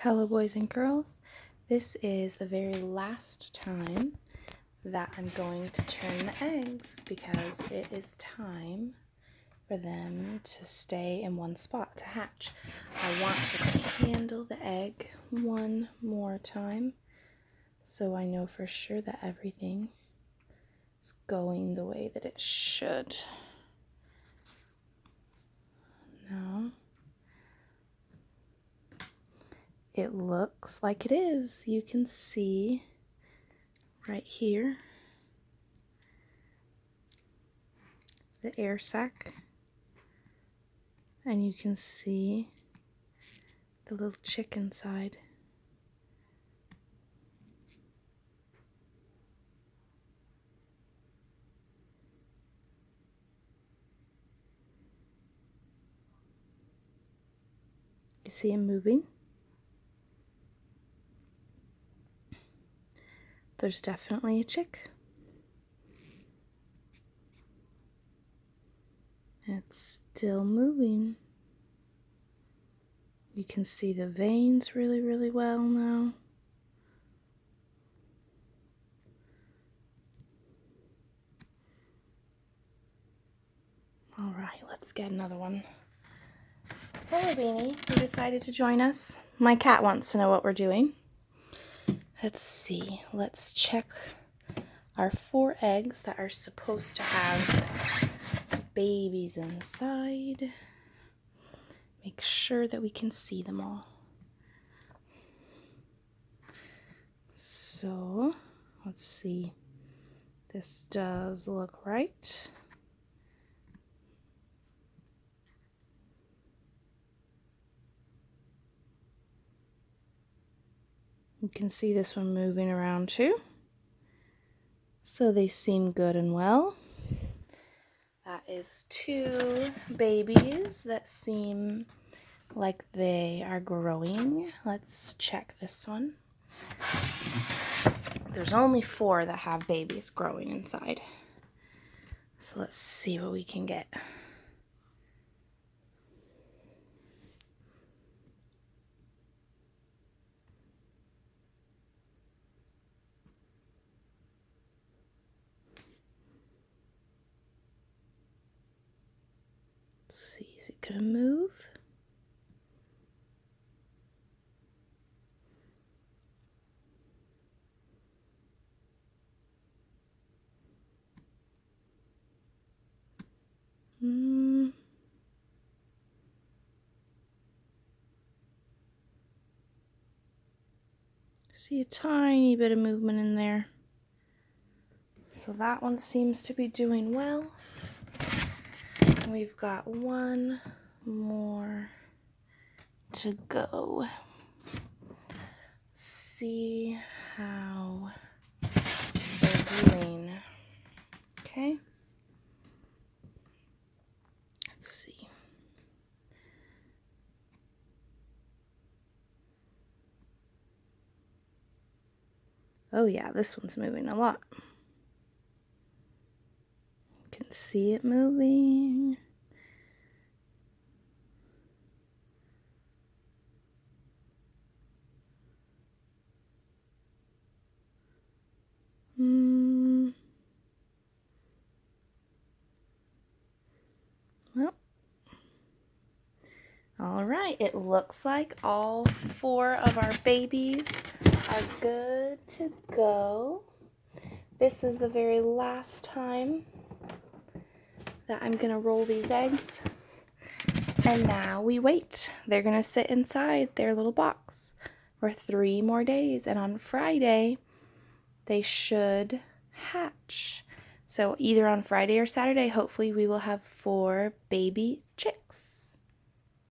Hello boys and girls, this is the very last time that I'm going to turn the eggs because it is time for them to stay in one spot to hatch. I want to handle the egg one more time so I know for sure that everything is going the way that it should. Now, it looks like it is. You can see right here the air sac, and you can see the little chick inside. You see him moving? There's definitely a chick. It's still moving. You can see the veins really well now. All right, let's get another one. Hello, Beanie. You decided to join us? My cat wants to know what we're doing. Let's see. Let's check our 4 eggs that are supposed to have babies inside. Make sure that we can see them all. So, let's see. This does look right. You can see this one moving around too. So they seem good and well. That is 2 babies that seem like they are growing. Let's check this one. There's only 4 that have babies growing inside. So let's see what we can get. Let's see, is it gonna move? See a tiny bit of movement in there. So that one seems to be doing well. We've got 1 more to go. See how they're doing. Okay. Let's see. Oh yeah, this one's moving a lot. You can see it moving. Well, all right, it looks like all 4 of our babies are good to go. This is the very last time that I'm gonna roll these eggs. And now we wait. They're gonna sit inside their little box for 3 more days. And on Friday, they should hatch. So either on Friday or Saturday, hopefully we will have 4 baby chicks.